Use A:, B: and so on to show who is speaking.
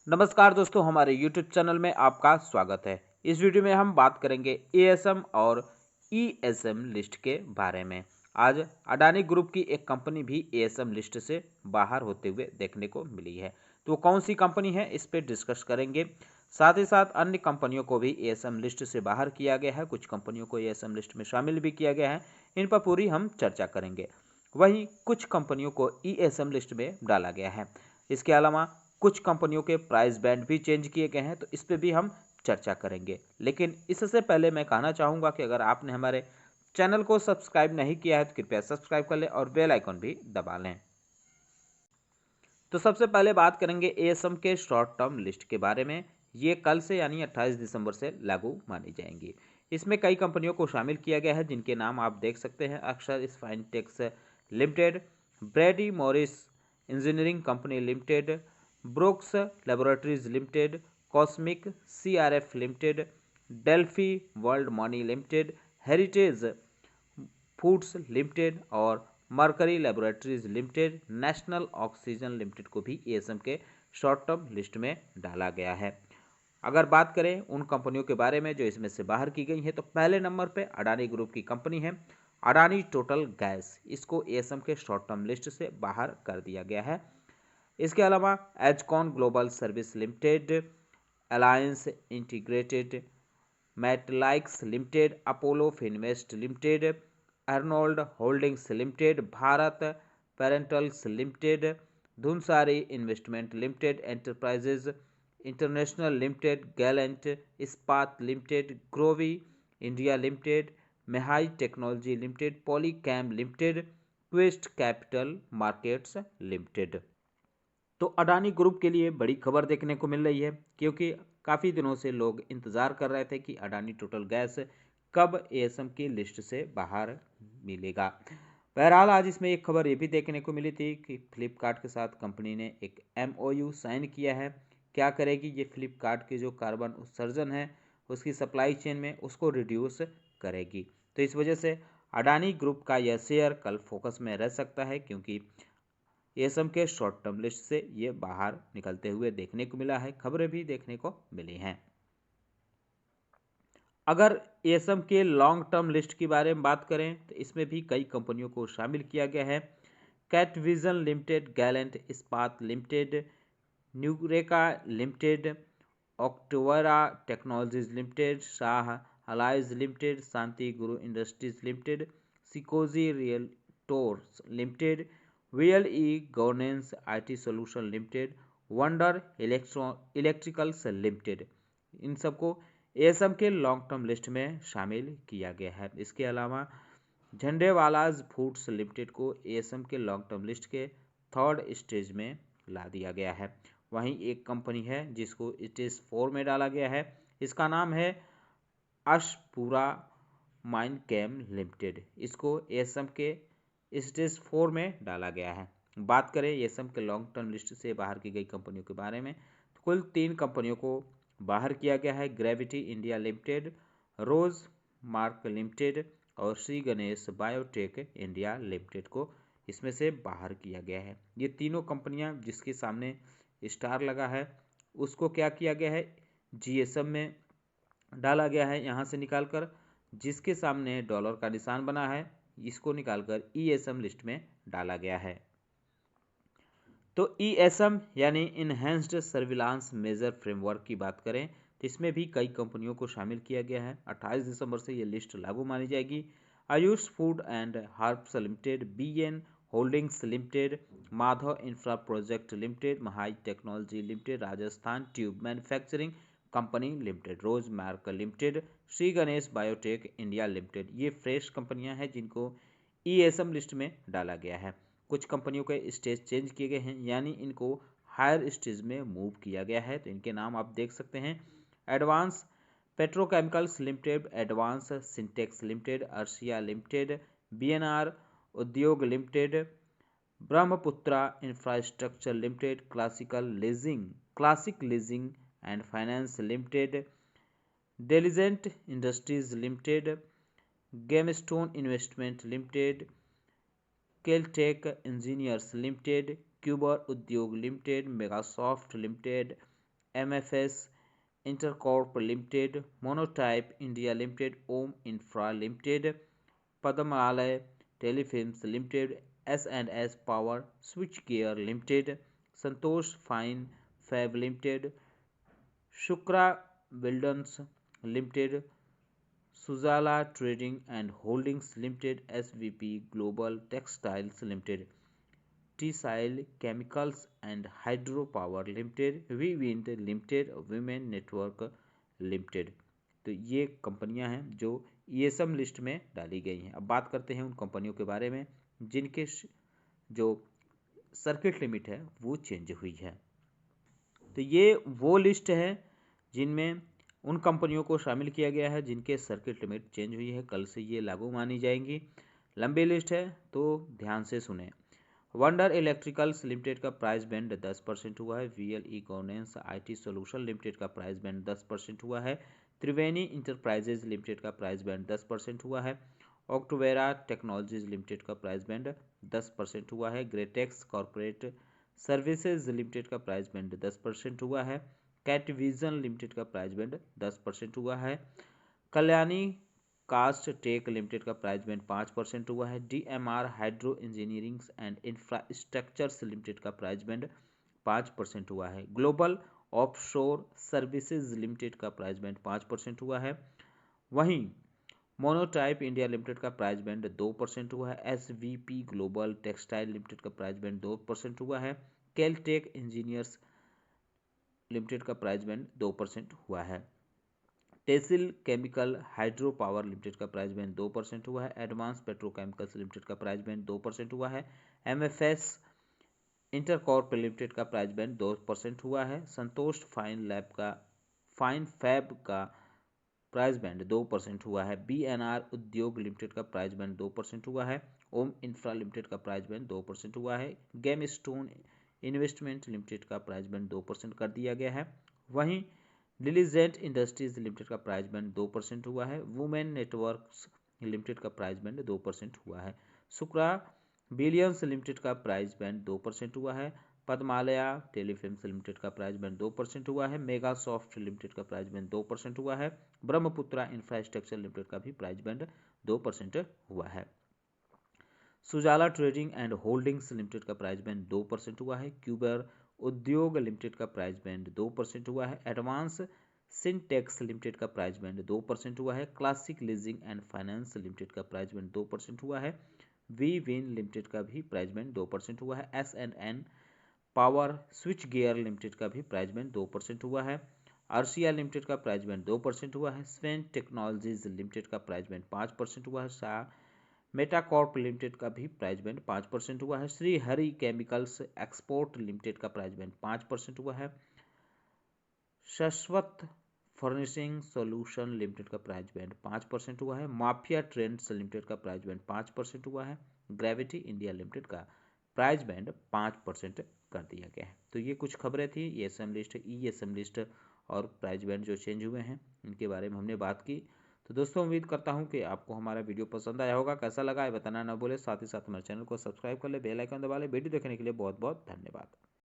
A: नमस्कार दोस्तों, हमारे YouTube चैनल में आपका स्वागत है। इस वीडियो में हम बात करेंगे एएसएम और ईएसएम लिस्ट के बारे में। आज अडानी ग्रुप की एक कंपनी भी एएसएम लिस्ट से बाहर होते हुए देखने को मिली है। तो कौन सी कंपनी है, इस पे डिस्कस करेंगे। साथ ही साथ अन्य कंपनियों को भी एएसएम लिस्ट से बाहर किया गया है, कुछ कंपनियों को एएसएम लिस्ट में शामिल भी किया गया है। इन पर पूरी हम चर्चा करेंगे। वहीं कुछ कंपनियों को ईएसएम लिस्ट में डाला गया है। इसके अलावा कुछ कंपनियों के प्राइस बैंड भी चेंज किए गए हैं, तो इस पे भी हम चर्चा करेंगे। लेकिन इससे पहले मैं कहना चाहूँगा कि अगर आपने हमारे चैनल को सब्सक्राइब नहीं किया है तो कृपया सब्सक्राइब कर लें और बेल आइकन भी दबा लें। तो सबसे पहले बात करेंगे एएसएम के शॉर्ट टर्म लिस्ट के बारे में। ये कल से यानी 28 दिसंबर से लागू मानी जाएंगी। इसमें कई कंपनियों को शामिल किया गया है, जिनके नाम आप देख सकते हैं। Akshar Spintex Limited, Brady Morris Engineering Company Limited, Brooks Laboratories Limited, Cosmic CRF Limited, Delphi World Money Limited, Heritage Foods Limited और Mercury Laboratories Limited, National Oxygen Limited को भी एएसएम के शॉर्ट टर्म लिस्ट में डाला गया है। अगर बात करें उन कंपनियों के बारे में जो इसमें से बाहर की गई है, तो पहले नंबर पे अडानी ग्रुप की कंपनी है अडानी टोटल गैस। इसको एएसएम के शॉर्ट टर्म लिस्ट से बाहर कर दिया गया है। इसके अलावा Ajcon Global Service Limited, Alliance Integrated Metaliks Limited, Apollo Finvest Limited, Arnold Holdings Limited, Bharat Parenterals Limited, Dhunseri Investment Limited Enterprises International Limited, Gallant Ispat Limited, Grovy India Limited, Mehai Technology Limited, Polychem Limited, Twist Capital Markets Limited. तो Adani group के लिए बड़ी खबर देखने को मिल रही है, क्योंकि काफ़ी दिनों से लोग इंतज़ार कर रहे थे कि अडानी टोटल गैस कब एएसएम की लिस्ट से बाहर मिलेगा। बहरहाल आज इसमें एक खबर ये भी देखने को मिली थी कि फ्लिपकार्ट के साथ कंपनी ने एक एमओयू साइन किया है। क्या करेगी ये? फ्लिपकार्ट के जो कार्बन उत्सर्जन है उसकी सप्लाई चेन में उसको रिड्यूस करेगी। तो इस वजह से अडानी ग्रुप का यह शेयर कल फोकस में रह सकता है, क्योंकि एएसएम के शॉर्ट टर्म लिस्ट से ये बाहर निकलते हुए देखने को मिला है। खबरें भी देखने को मिली हैं। अगर एएसएम के लॉन्ग टर्म लिस्ट के बारे में बात करें तो इसमें भी कई कंपनियों को शामिल किया गया है। Catvision Limited, Gallant Ispat Limited, Nureca Limited, Octaware Technologies Limited, Shah Alloys Limited, Shanti Guru Industries Limited, Sikozy Realtors Limited, VLE Governance IT Solution Limited, Wonder Electricals Limited, इन सबको एएसएम के लॉन्ग टर्म लिस्ट में शामिल किया गया है। इसके अलावा झंडेवालाज फूड्स लिमिटेड को एएसएम के लॉन्ग टर्म लिस्ट के थर्ड स्टेज में ला दिया गया है। वहीं एक कंपनी है जिसको स्टेज 4 में डाला गया है, इसका नाम है अशपुरा माइनकेम लिमिटेड। इसको एएसएम के स्टेज 4 में डाला गया है। बात करें एएसएम के लॉन्ग टर्म लिस्ट से बाहर की गई कंपनियों के बारे में, तो कुल 3 कंपनियों को बाहर किया गया है। Gravity India limited, Rose Mark limited और Shri Ganesh Biotech India limited को इसमें से बाहर किया गया है। ये तीनों कंपनियां जिसके सामने स्टार लगा है उसको क्या किया गया है? जीएसएम में डाला गया है। यहाँ से निकालकर जिसके सामने डॉलर का निशान बना है इसको निकालकर ईएसएम लिस्ट में डाला गया है। तो ईएसएम यानी इनहेंस्ड सर्विलांस मेजर फ्रेमवर्क की बात करें तो इसमें भी कई कंपनियों को शामिल किया गया है। 28 दिसंबर से ये लिस्ट लागू मानी जाएगी। Ayush Food and Herbs Limited, BN Holdings Limited, Madhav Infra Project Limited, Mehai Technology Limited, Rajasthan Tube Manufacturing Company Limited, Rose Mark Limited, Shri Ganesh Biotech India Limited, ये फ्रेश कंपनियां हैं जिनको ईएसएम लिस्ट में डाला गया है। कुछ कंपनियों के स्टेज चेंज किए गए हैं, यानी इनको हायर स्टेज में मूव किया गया है। तो इनके नाम आप देख सकते हैं। Advance Petrochemicals Limited, Advance Syntex Limited, Arshiya Limited, BNR Udyog Limited, Brahmaputra Infrastructure Limited, Classic Leasing and Finance Limited, Diligent Industries Limited, Gemstone Investment Limited, Keltech Engineers Limited, Kuber Udyog Limited, Megasoft Limited, MFS Intercorp Limited, Monotype India Limited, Om Infra Limited, Padmalaya Telefilms Limited, S&S Power Switchgear Limited, Santosh Fine Fab Limited, Shukra Builders Limited, Suzala Trading and Holdings Limited, SVP Global Textiles Limited, T-Sile Chemicals and Hydropower Limited, V-Wind Limited, Women Network Limited। तो ये कंपनियां हैं जो ESM list में डाली गई हैं। अब बात करते हैं उन कंपनियों के बारे में जिनके जो सर्किट लिमिट है वो चेंज हुई है। तो ये वो लिस्ट है जिनमें उन कंपनियों को शामिल किया गया है जिनके सर्किट लिमिट चेंज हुई है, कल से ये लागू मानी जाएंगी। लंबी लिस्ट है तो ध्यान से सुने। वंडर इलेक्ट्रिकल्स लिमिटेड का प्राइस बैंड 10% हुआ है। VL E Governance IT Solution Limited का प्राइस बैंड 10% हुआ है। त्रिवेणी इंटरप्राइजेज लिमिटेड का प्राइस बैंड 10% हुआ है। ऑक्टोवेरा टेक्नोलॉजीज लिमिटेड का प्राइस बैंड 10% हुआ है। ग्रेटेक्स कॉर्पोरेट सर्विसेज लिमिटेड का प्राइस बैंड 10% हुआ है। कैटविजन लिमिटेड का प्राइस बैंड 10% हुआ है। कल्याणी कास्ट टेक लिमिटेड का प्राइस बैंड 5% हुआ है। DMR hydro engineering and infrastructures limited का प्राइस बैंड 5% हुआ है। ग्लोबल ऑफशोर सर्विसेज लिमिटेड का प्राइस बैंड 5% हुआ है। वहीं मोनोटाइप इंडिया लिमिटेड का प्राइस बैंड 2% हुआ है। एसवीपी ग्लोबल टेक्सटाइल लिमिटेड का प्राइस बैंड 2% हुआ है। केलटेक इंजीनियर्स लिमिटेड का प्राइस बैंड 2% हुआ है। टेसिल केमिकल हाइड्रो पावर लिमिटेड का प्राइस बैंड 2% हुआ है। एडवांस पेट्रोकेमिकल्स लिमिटेड का प्राइस बैंड 2% हुआ है। एमएफएस इंटरकॉर्प लिमिटेड का प्राइस बैंड 2% हुआ है। संतोष फाइन फैब का प्राइस बैंड 2% हुआ है। बीएनआर उद्योग लिमिटेड का प्राइस बैंड 2% हुआ है। ओम इंफ्रा लिमिटेड का प्राइस बैंड 2% हुआ है। गेम स्टोन इन्वेस्टमेंट लिमिटेड का प्राइस बैंड 2% कर दिया गया है। वहीं लिलीजेंट इंडस्ट्रीज लिमिटेड का प्राइस बैंड 2% हुआ है। वुमेन नेटवर्क्स लिमिटेड का प्राइस बैंड 2% हुआ है। शुक्रा बिलियंस लिमिटेड का प्राइस बैंड 2% हुआ है। पद्मालया टेलीफिल्म्स लिमिटेड का प्राइस बैंड 2% हुआ है। मेगा सॉफ्ट लिमिटेड का प्राइस बैंड 2% हुआ है। ब्रह्मपुत्रा इंफ्रास्ट्रक्चर लिमिटेड का भी प्राइस बैंड 2% हुआ है। सुजाला ट्रेडिंग एंड होल्डिंग्स लिमिटेड का प्राइस बैंड 2% हुआ है। क्यूबर उद्योग लिमिटेड का प्राइस बैंड 2% हुआ है। एडवांस सिंटेक्स लिमिटेड का प्राइस बैंड 2% हुआ है। Classic Leasing and Finance Limited का प्राइस बैंड 2% हुआ है। वी विन लिमिटेड का भी प्राइस बैंड 2% हुआ है। एस&एन पावर स्विच गियर लिमिटेड का भी प्राइस बैंड 2% हुआ है। आरसीआर लिमिटेड का प्राइस बैंड 2% हुआ है। स्वेन टेक्नोलॉजीज लिमिटेड का प्राइस बैंड 5% हुआ है। मेटाकॉर्प लिमिटेड का भी प्राइस बैंड 5% हुआ है। Shri Hari chemicals export limited का प्राइस बैंड 5% हुआ है। शाश्वत फर्निशिंग सॉल्यूशन लिमिटेड का प्राइस बैंड 5% हुआ है। माफिया ट्रेंड्स लिमिटेड का प्राइस बैंड 5% हुआ है। ग्रेविटी इंडिया लिमिटेड का प्राइस बैंड 5% कर दिया गया है। तो ये कुछ खबरें थी ईएसएम लिस्ट, ईएसएम लिस्ट और प्राइस बैंड जो चेंज हुए हैं इनके बारे में हमने बात की। तो दोस्तों उम्मीद करता हूं कि आपको हमारा वीडियो पसंद आया होगा। कैसा लगा है बताना ना भूले। साथ ही साथ हमारे चैनल को सब्सक्राइब कर ले, बेल आइकन दबा ले। वीडियो देखने के लिए बहुत बहुत धन्यवाद।